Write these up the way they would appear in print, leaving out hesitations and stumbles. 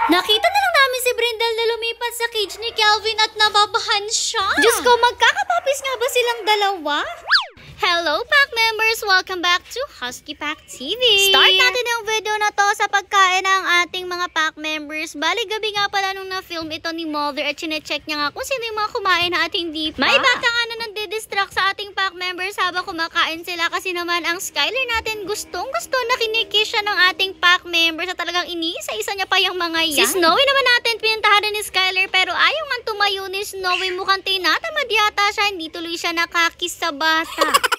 Nakita na lang namin si Brindle na lumipat sa cage ni Kelvin at nababahan siya. Diyos ko, magkakapapis nga ba silang dalawa? Hello, Pack members! Welcome back to Husky Pack TV. Start natin ang video na to sa pagkain ng ating mga Pack members. Bali, gabi nga pala nung na-film ito ni Mother at chinecheck niya nga kung sino yung mga kumain na at hindi pa. May bata nga na nagdidistract sa ating Pack members habang kumakain sila kasi naman ang Skyler natin gustong-gusto na kinikiss siya ng ating Pack members at talagang iniisa-isa niya pa yung mga yan. Si Snowy naman natin pinuntahan ni Skyler pero ayaw man tumayo ni Snowy, mukhang tinatamad yata siya, hindi tuloy siya nakakiss sa bata.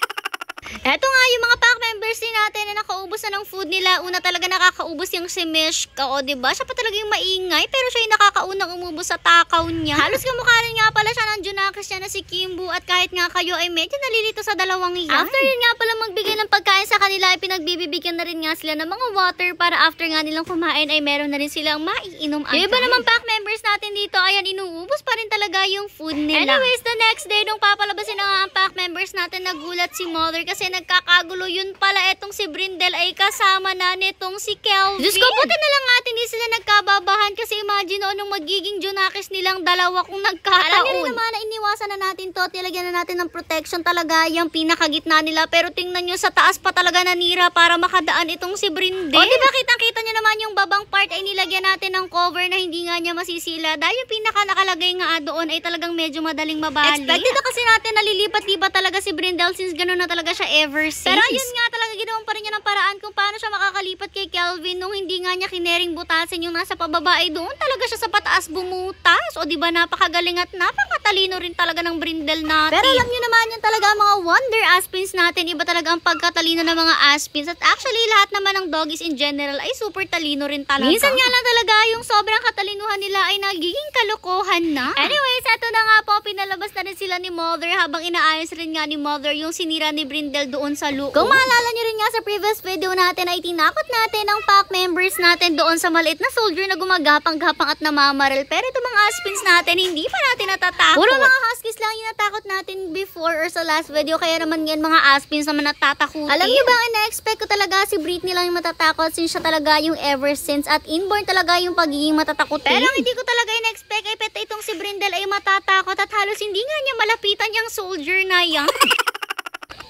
Eto nga yung mga Pack members din natin na nakaubos na ng food nila. Una talaga nakakaubos yung si Meshka, o diba? Siya pa talaga yung maingay pero siya yung nakakaunang umubos sa takaw niya. Halos kamukha rin nga pala siya ng Junakis niya na si Kimbo at kahit nga kayo ay medyo nalilito sa dalawang yan. After yun nga pala magbigay ng pagkain sa kanila ay pinagbibigyan na rin nga sila ng mga water para after nga nilang kumain ay meron na rin silang maiinom. Yung iba naman Pack members natin dito, ayan, inuubos pa rin talaga yung food nila. Anyways, the next day nung papalabasin na nga ang Pack members natin, nagulat si Mother kasi nagkakagulo yun pala etong si Brindle ay kasama na nitong si Kelvin. Diyos ko, buti na lang nga hindi sila nagkababahan kasi imagine nung magiging Junakis nilang dalawa kung nagkataon. Alam nyo rin naman na iniwasan na natin to, tilagyan na natin ng protection talaga yung pinakagitna nila pero tingnan nyo sa taas pa talaga nanira para makadaan itong si Brindle. O diba kitang-kita nyo naman yung babang part ay nilagyan natin ng cover na hindi nga niya masisila dahil yung pinaka nakalagay nga doon ay talagang medyo madaling mabali. Expected na kasi natin nalilipat-lipat talaga si Brindle since gano'n na talaga siya ever since. Pero yun nga talaga ginawan pa rin niya ng paraan kung paano siya makakalipat kay Kelvin nung hindi nga niya kinering butasin yung nasa pababa ay doon talaga siya sa pataas bumutas. O diba napakagaling at napakatalino rin talaga ng Brindle natin. Pero alam nyo naman yun talaga mga wonder aspins natin. Iba talaga ang pagkatalino ng mga aspins at actually lahat naman ng doggies in general ay super talino rin talaga. Minsan nga lang talaga yung sobrang katalinuhan nila ay nagiging kalokohan na. Anyways, eto na nga po, pinalabas na rin sila ni Mother habang inaayos rin nga ni Mother yung sinira ni Brindle doon sa loob. Kung maalala nyo rin nga sa previous video natin ay tinakot natin ang Pack members natin doon sa maliit na soldier na gumagapang-gapang at namamaril. Pero ito mga aspins natin hindi pa natin natatakot. Puro mga huskies lang yung natakot natin before or sa last video kaya naman ngayon mga aspins naman natatakutin. Alam nyo ba, na-expect ko talaga si Britney lang yung matatakot since siya talaga yung ever since at inborn talaga yung pagiging matatakotin. Pero hindi ko talaga in-expect ay peta itong si Brindle ay matatakot at halos hindi nga niya malapitan yung soldier na yan.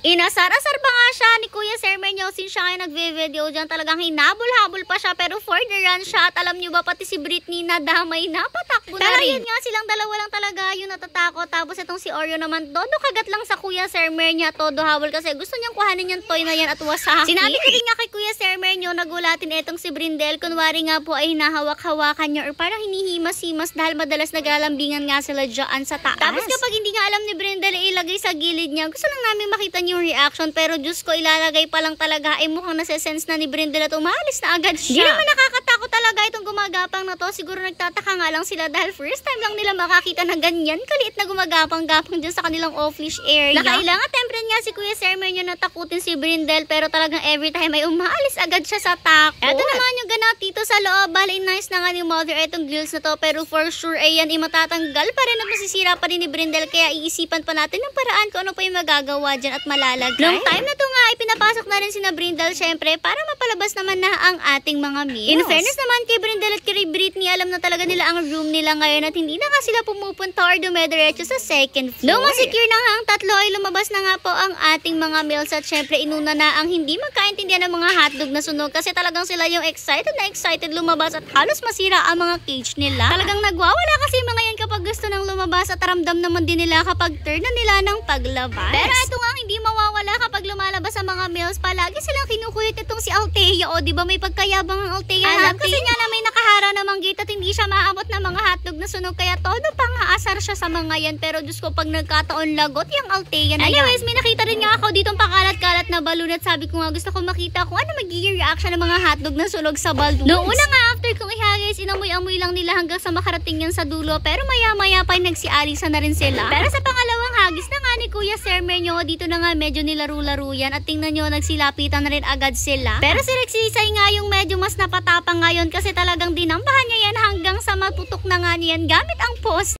Inasar-asar pa nga siya ni Kuya Sermenyo since siya ngayon nagve-video dyan. Talagang hinabol-habol pa siya pero for the run siya. At alam nyo ba pati si Britney na damay na patakbo na rin. Pero yun nga silang dalawa lang talaga yung natatakot. Tapos itong si Oreo naman todo kagat lang sa Kuya Sermenyo todo habol kasi gusto niyang kuhanin yung toy na yan at wasakin. Sinabi ko din nga kay Kuya Sermenyo nagulatin itong si Brindle. Kunwari nga po ay hinahawak-hawakan niya or parang hinihimas-himas dahil madalas nagalambingan nga sila dyan sa taas. Tapos kapag hindi nga alam ni Brindle ilagay sa gilid niya, gusto lang namin makita niyo yung reaction pero Diyos ko ilalagay pa lang talaga ay mukhang nasa-sense na ni Brindle at umalis na agad siya. Di naman nakakatakot talaga itong gumagapang na to. Siguro nagtataka nga lang sila dahil first time lang nila makakita na ganyan kaliit na gumagapang-gapang dyan sa kanilang off-leash area. Nakailangan tempered nga si Kuya Sermenyo na takutin si Brindle pero talagang every time ay umaalis agad siya sa takot. Ito naman yung ganap dito sa loob. Bali nice na nga ni Mother itong grills na to pero for sure ay yan matatanggal pa rin at masisira pa rin ni Brindle kaya iisipan pa natin ng paraan kung ano pa yung magagawa dyan at malalagay. Nung time na to nga ay pinapasok na rin si na Brindle syempre para mapalabas naman na ang ating mga meals. In fairness naman kay Brindle at kay Britney, alam na talaga nila ang room nila ngayon at hindi na nga sila pumupunta or dumediretso sa second floor. Nung masecure na nga ang tatlo ay lumabas na nga po ang ating mga meals at syempre inuna na ang hindi magkaintindihan ng mga hotdog na sunog kasi talagang sila yung excited lumabas at halos masira ang mga cage nila. Talagang nagwawala kasi mga yan kapag gusto nang lumabas at ramdam naman din nila kapag turn na nila ng paglabas. Pero ito nga hindi mawawala kapag lumalabas ang mga meals, palagi silang kinukuyot itong si Althea. O diba may pagkayabang ang Althea natin? Kasi nga na may nakahara namang gate at hindi siya maabot ng mga hotdog na sunog kaya todo pang aasar siya sa mga yan. Pero Diyos ko pag nagkataon lagot yung Althea na anyways, may nakita rin nga ako ditong pakalat-kalat na balloon at sabi ko nga gusto ko makita kung ano magiging reaction ng mga hotdog na sunog sa balloons. Noong una nga after kong ihagis, inamoy-amoy lang nila hanggang sa makarating yan sa dulo pero maya-maya pa nagsialisa na rin sila. Pero sa pangalawang hagis na nga ni Kuya Sermenyo, dito na nga medyo nilaro-laro yan at tingnan nyo nagsilapitan na rin agad sila. Pero si Rexisay nga yung medyo mas napatapang ngayon kasi talagang dinambahan niya yan hanggang sa matutok na nga niyan gamit ang post.